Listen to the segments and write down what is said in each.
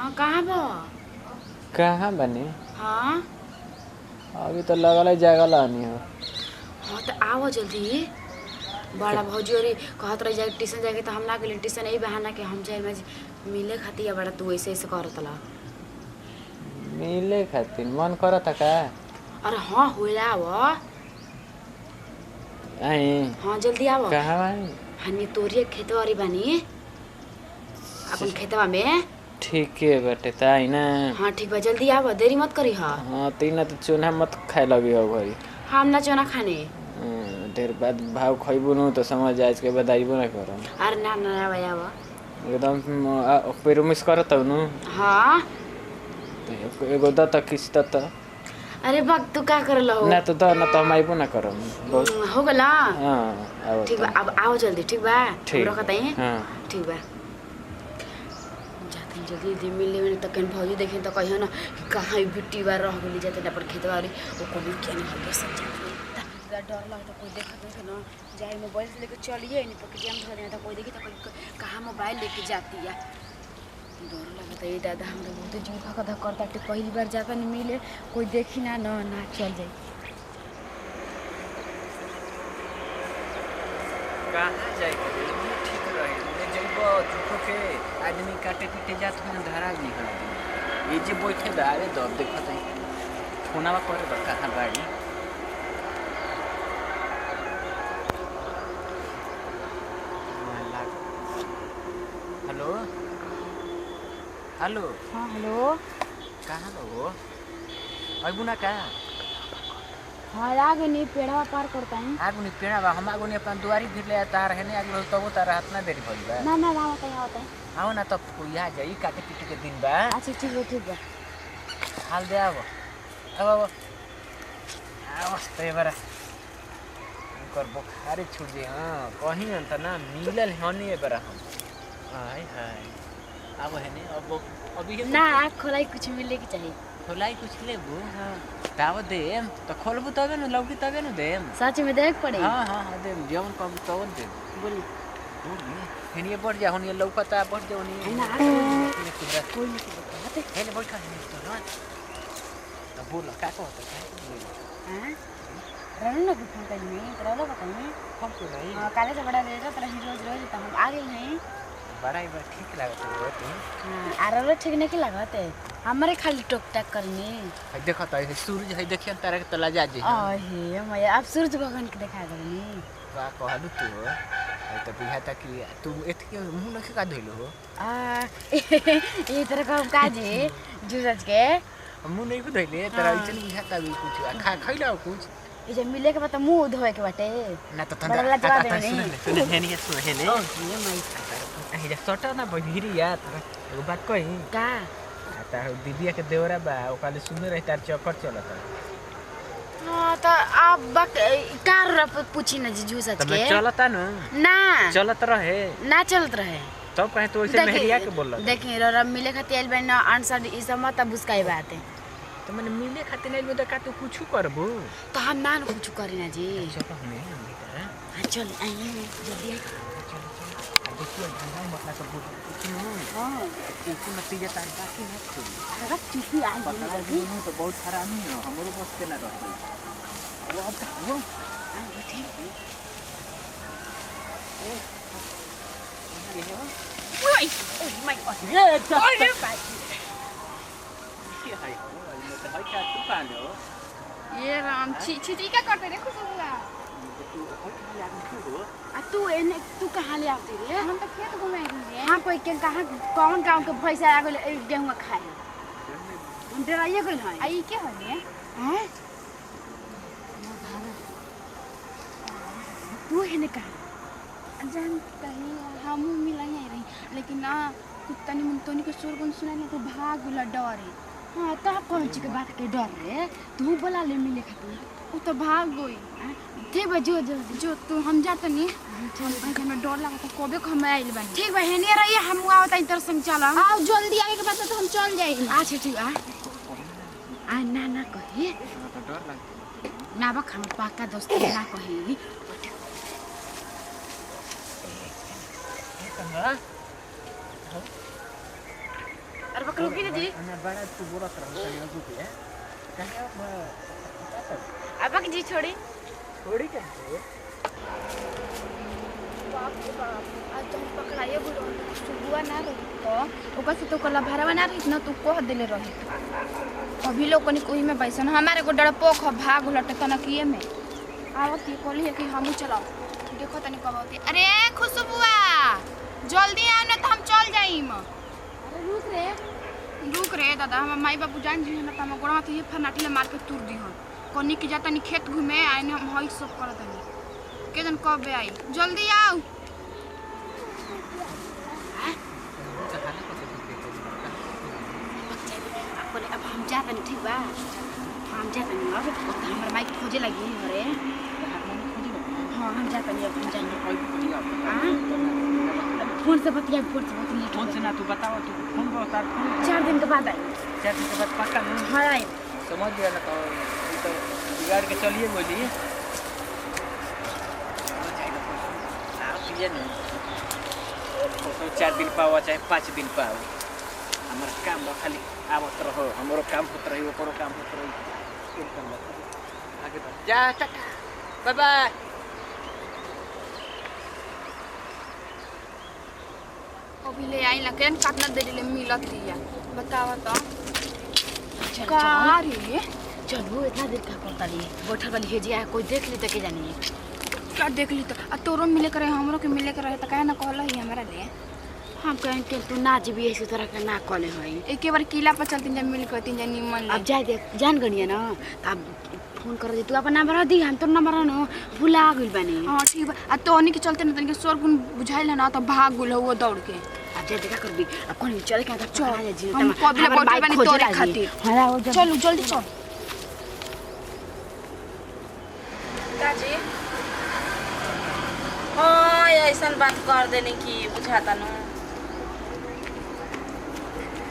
हाँ कहाँ बा? कहाँ बनी? हाँ अभी तो लगल है जागल आनी हो। हाँ तो आओ जल्दी। बड़ा भौजी और कहत रही जाए ट्यूशन जाके तो हम ना गेली ट्यूशन यही बहाना के हम जाए में मिले खाती या बड़ा तू ऐसे ऐसे करत ला। मिले खातिर मन करता का? अरे हाँ होला आवो। आई हाँ जल्दी आवो। कहाँ बानी? हनी तोरिए खेतवा वाली बानी अपन खेतवा में। ठीक है बेटे ताई ना। हाँ ठीक बा जल्दी आवो देरी मत करी। हाँ तीन तो चूना मत खाए लगी हो घरी। हम ना चोना खाने। ढेर बाद भाव खइबू न तो समझ जाए के बाद आइबो ना करम। अरे ना ना आवो आवो एकदम पेरो मिस करत हो न। हाँ तो एगो द त किस्त त। अरे बक तू का कर लो ना तो द ना तो हम आइबो ना करम। हो गला। हाँ आओ ठीक बा अब आओ जल्दी ठीक बा। ठीक रखत है। हाँ ठीक बा जाते जल्दी जल्दी मिले में तो कहीं भौजी देखे तो कहियो ना कि कहाँ ई बिट्टी बार रह गेली जाते ना पर खेतवा रे वो कोई क्या नहीं हल्के सब जाते डर लगता कोई देखा देखे ना जाए मोबाइल से लेके चलिए नहीं पकड़ हम धरे तो कोई देखी तो कहाँ मोबाइल लेके जाती है। डर लगता है दादा हमरा बहुत जीव धक धक करता है पहली बार जाता नहीं मिले कोई देखी ना ना ना चल जाए। कहाँ जाए ठीक रहे ले जइबो झूठो के आदमी काटे पीटे जात में धरा नहीं है। ये जे बैठे दारे दब देखत है फोनवा करे तो कहाँ गाड़ी। हेलो हेलो हाँ हेलो कहाँ हो अबू ना का? हाँ आगे नहीं पेड़वा पार करता है। आगू नहीं पेड़ा बा हम आगू नहीं अपन दुआरी फिर ले तार है नहीं आगू तब तार हाथ ना देरी भइल बा। ना ना रामा कहीं होता है। आओ ना तब कोई आ जाई काटे पीटे के दिन बा। अच्छा ठीक है हाल दे अब अब आओ ते बरा कर बुखारी छूट जे। हां कहीं अंत ना मिलल हनी ए बरा हम हाय हाय अब है नहीं अब अभी ना आँख खोलाई कुछ मिले की चाहिए। खोलाई कुछ लेबू। हां ताव देम तो खोलबू तबे न लौकी तबे न देम। सच में देख पड़े। हां हां देम जवन कब तो देम बोली हेनी बढ़ जा होनी लौकता बढ़ जा होनी ना कोई नहीं बताते हेने बैठा है तो ना तो बोल का कहता है। हां रहने ना फोन कर में रहलो बताइए हम तो नहीं। हां काले से बड़ा ले जा तेरा रोज रोज तो हम आ गए हैं बड़ा ही बड़ा ठीक लागत है तू। हां आरो ठीक नहीं लागत है हमारे खाली टोक टाक करनी है देखत है सूरज है देखिए तारा के तला जा जे। हे मैया आप सूरज भगवान के दिखा दनी बा कहलु तू है तो बुझाता कि तू एथके मुंह न का धइलो हो। ये तरह का काज है जूझ के मुंह नहीं धइले तेरा इतनी बुझाता भी कुछ खा खइला कुछ ये जब मिले के बाद मुंह धोए के बाटे ना तो बड़ा जवाब दे सुन हेनी सुन हेनी ओ ये माई हे सटा ना बहिरी यार एगो बात कही का ता दीदिया के देवरा बा ओकाले सुन रही तार चक्कर चलता। हां तो अब बक कार पूछी ना जीजू सच के तो चलता ना चलत रहे ना चलत रहे तब कहे तो ऐसे मेहरिया के बोल देखिए रब मिले खातिर आइल बन आंसर ई सब मत बुसकाई बात है तो मैंने मिले खातिर नहीं में तो का तू कुछ करबू तो हम ना कुछ करी ना जी। चलो हमें हां चल आइए जल्दी आई देखिए धंधा मतलब सब कुछ हां कुछ नतीजा तार बाकी है अरे चुपी आ जल्दी तो बहुत खराब नहीं है हमरो बस के ना रहे वो अब वो ठीक ये हो ओए माय गॉड अरे बाप ये है मैं तो है क्या तू कहां लो ये राम छी छी क्या करते रे खुश होगा तू और क्या तू हो आ तू एने तू कहां ले आती रे हम तो खेत घूमे रहे हां कोई के कहां कौन गांव के भैंसा आ गेल गेहूं खाए हम डराइए गेल है आई के होले हैं तू एने कहां जान कहीं हम मिला नहीं रही लेकिन ना कुत्ता ने मुंतोनी के शोर गुन सुना तो भाग गुला डरे। हां तो कौन चीज के बात के डर रे तू बोला ले मिले खातिर वो तो भाग गई ठीक बा जो जल्दी जो तू हम जाते नहीं चल भाई हमें डर लगा तो कबे हम आइल बनी। ठीक बा हेने रहिए हम आवत इंटर संग चला आओ जल्दी आए के बाद तो हम चल जाए। अच्छा ठीक आ ना ना कही तो डर लगता ना बा हम पाका दोस्त ना कही कहां अरे बकरू की जी मैं बड़ा तू बोला कर रहा हूं पे कहां अब जी छोड़ी थोड़ी क्या बाप रे बाप आज तुम पकड़ाइए बोलो सुबुआ ना रही तो ओकर से तो कला भरवा ना रही ना तू कह देले रही अभी लोग कनी कोई में बैसन हमारे को डरपोक ह भाग लटे कनकिए में आवत ये कहली है कि हम चलाओ देखो तनी कब होती अरे खुशबुआ जल्दी आओ ना तो हम चल जाइम अरे रुक रे दादा हम माई बाबू जान जी ना त हम गोड़ा तो ये फनाटी ले मार के तुर दी हम कनी की जाता नी खेत घूमे आइने हम हई सब करत हनी के जन कब आई जल्दी आओ अब हम जाता नहीं ठीक बा हम जाता नहीं अब हमारे माइक खोजे लगी अरे हाँ हम जाता नहीं अब हम जाने फोन से बतिया फोन से ना तू बताओ तू फोन बता फोन 4 दिन के बाद आई 4 दिन के बाद पक्का नहीं हाँ आई समझ गया ना तो बिगाड़ के चलिए बोली आप ये नहीं तो 4 दिन पाओ चाहे 5 दिन पाओ हमारा काम बा खाली आवत रहो हमरो काम होत रही ओकरो काम होत रही एकदम आगे बढ़ जा टाटा बाय बाय अभी ले आई लकेन काटना दे ले मिलत दिया बतावा तो चल का चल रे चलो इतना देर का करता ली बैठल वाली है जी कोई देख ली तो के जानी क्या देख ली तो आ तोरो मिले करे हमरो के मिले करे त काहे ना कहला ही हमरा ले हम कहें कि तू नाच भी ऐसे तरह का ना कॉले हई एके बार किला पर चलती जा मिल करती जा निमन अब जाए देख जान गनिया ना अब फोन कर दे तू अपन नंबर दी हम तो नंबर न भुला गइल बानी हां ठीक बा आ तोहनी के चलते ना तनिके शोर गुन बुझाइल ना तो भाग गुल वो दौड़ के अब जाए देखा करबी अब कोन चले का चल चल जी हम कबले बैठल बानी तोरे खातिर हां हो चल जल्दी चल काजी हाँ ऐसा बात कर देने की बुझाता न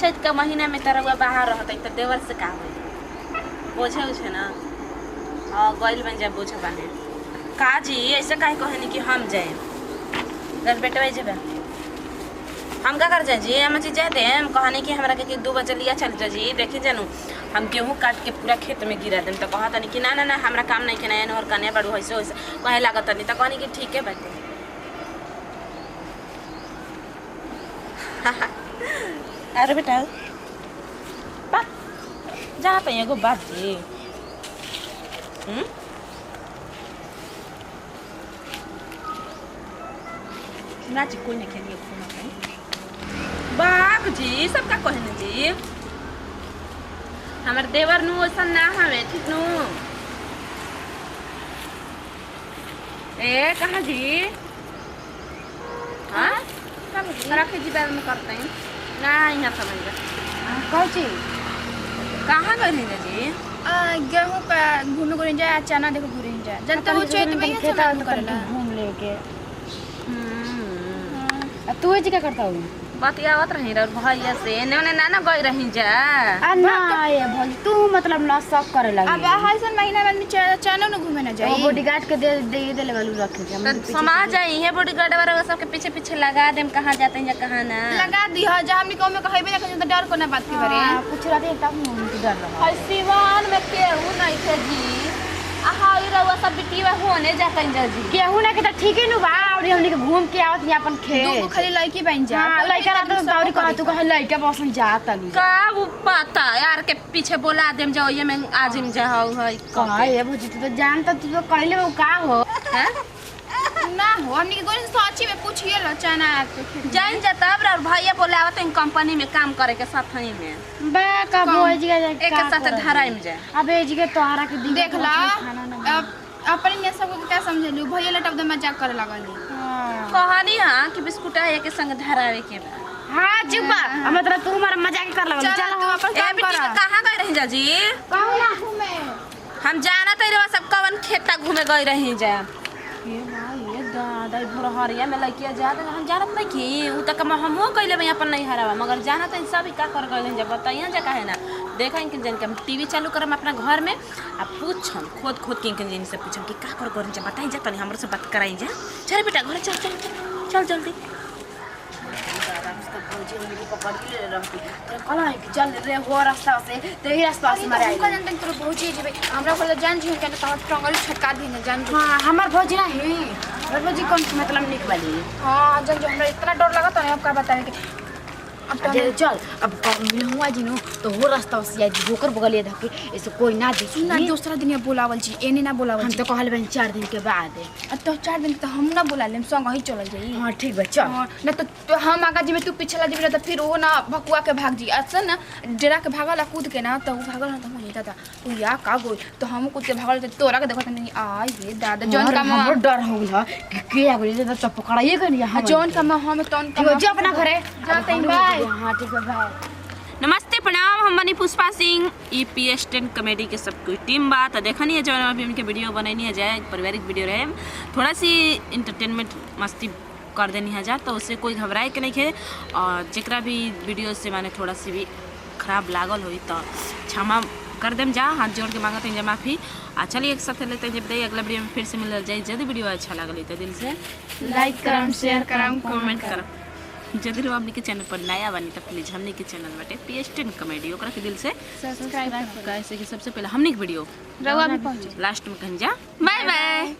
चैत का महीना में तरह बाहर रहता तो देवर से का हो बोझे उछे ना हाँ गइल बन जाए बोझे बने काजी ऐसे काहे कहनी कि हम जाए घर बेटे भाई जब हम का कर जाए जी हम चीज जाते हैं हम कहनी कि हमरा के 2 बजे लिया चल जा जी देखी जानू हम गेहूँ काट के पूरा खेत में गिरा दें तो कहता नहीं कि ना हमरा काम नहीं के ना और कने बड़ू वैसे वैसे कहे लागत नहीं तो कहनी कि ठीक है बात अरे बेटा बा जहाँ पे एगो बात जी नाच कोई नहीं खेलिए फोन कहीं बाग जी सबका कहने जी हमार देवर नु ऐसा ना हवे ठीक नु ए कहाँ जी हाँ रखे जी बैल में करते हैं ना यहाँ समझ कौची कहाँ गए हैं जी गेहूं का घूमे घूमे जाए चना देखो घूमे जाए जनता हो चैत में ये सब करेला घूम लेके तू जी क्या करता हूँ बतियावत रही और भैया से ने ना गई रही जा ना ये भौजी तू मतलब ना सब करे लगी अब हर महीना में चना न घूमे ना जाए वो बॉडीगार्ड के दे लेवल रखे थे हम समाज जाई है बॉडीगार्ड वाला सबके पीछे पीछे लगा देम कहाँ जाते हैं या कहाँ ना लगा दी हो जा हमनी कहमे कहबे ना तो डर को ना बात के बारे कुछ रहते तब मुझे डर रहा है सिवान में केहू नहीं थे जी हाई रउआ सब बिटिया होने जाते हैं जी केहू ना के त ठीके नु बा और हमनी के घूम के आवत यहाँ अपन खेत दो खली लड़की बन जा हां लइका रात में दौरी कह तू कह लइका बसन जात तनी का वो पता यार के पीछे बोला देम जाओ ये मैं आजिम जाओ है कहा ये भौजी तू तो जानता तू तो कहले वो का हो हैं ना हो हमनी के गोली सच्ची में पूछिए लो चना जाइन जा तब और भैया बोले आवत हैं कंपनी में काम करे के साथ ही में बा का भौजी का एक साथ धराई में जा अबे जी के तोहरा के दी देख ला अब अपन ये सब क्या समझलू भैया लटब दे मजाक करे लगल कहानी हां कि बिस्कुट है के संग धरावे के बा हां जुबा मतलब तू हमारा मजाक कर लगल चल तू अपन काम कर कहां गए रही जा जी कहू ना घूमे हम जाना तो रे सब कवन खेता घूमे गए रही जा ये भाई दादा भोर हरिया में लइकिया जा हम जानत नहीं कि उ तक हमहु कइले में अपन नहीं हरावा मगर जाना तो सब का कर गइल जा बताइया जा काहे ना देखें कि जन के हम टीवी चालू करम अपना घर में आ पूछम खोद के जन से पूछम कि का कर जा बताई जा तनी हमरो से बात कराई जा चल बेटा घर चल जल्दी दादा उसका भौजी हमने के पकड़ ले रहती तो कहला है कि चल रे हो रास्ता से तो यही रास्ता से मारे का जानते तोर भौजी जेबे हमरा को जान जी के तो टंगल छटका दी न जान जी हां हमार भौजी ना है हमार भौजी कौन मतलब निक वाली हां जान जो हमरा इतना डर लगा तो अब का बतावे कि अब अरे चल अब मिलहुआ जी नो तो हो रास्ता से आई होकर बगलिए धके ऐसे कोई ना देखी ना दूसरा दिन बुलावल जी एने ना बुलावल हम जी तो कहले बन 4 दिन के बाद तो 4 दिन तो हम ना बुला लेम संग ही चल जाई हां ठीक बा चल ना तो हम आगा जी में तू पिछला जी में तो फिर वो ना भकुआ के भाग जी अच्छा ना डेरा के भागला कूद के ना तो भागल ना तो हम दादा तू या का गो तो हम कूद के भागल तो तोरा के देखत नहीं आई हे दादा जौन का हमरो डर हो गइल कि के आ गइल तो पकड़ाइए गनी हम जौन का हम तौन का जो अपना घरे जाते हैं बाय हां ठीक बा बाय नमस्ते प्रणाम हम बनी पुष्पा सिंह EPS10 कॉमेडी के सब कोई टीम बा तो देखनी है जो अभी उनके वीडियो बनैनी है जाए पारिवारिक वीडियो रहे थोड़ा सी इंटरटेनमेंट मस्ती कर देनी है जा तो उससे कोई घबराए के नहीं है और जरा भी वीडियो से माने थोड़ा सी भी खराब लागल हुई तो क्षमा कर देम जा हाथ जोड़ के मांगते हैं माफ़ी चलिए एक साथ लेते हैं जब बताइए अगला वीडियो में फिर से मिल जाए यदि वीडियो अच्छा लगल तो दिल से लाइक करम शेयर करम कमेंट करम यदि हमने के चैनल पर नया बनी तो प्लीज हमने के चैनल बाटे PS10 कॉमेडी ओकरा के दिल से सब्सक्राइब कैसे कि सबसे पहले हमने के वीडियो रवा भी पहुंचे लास्ट में कहीं जा बाय बाय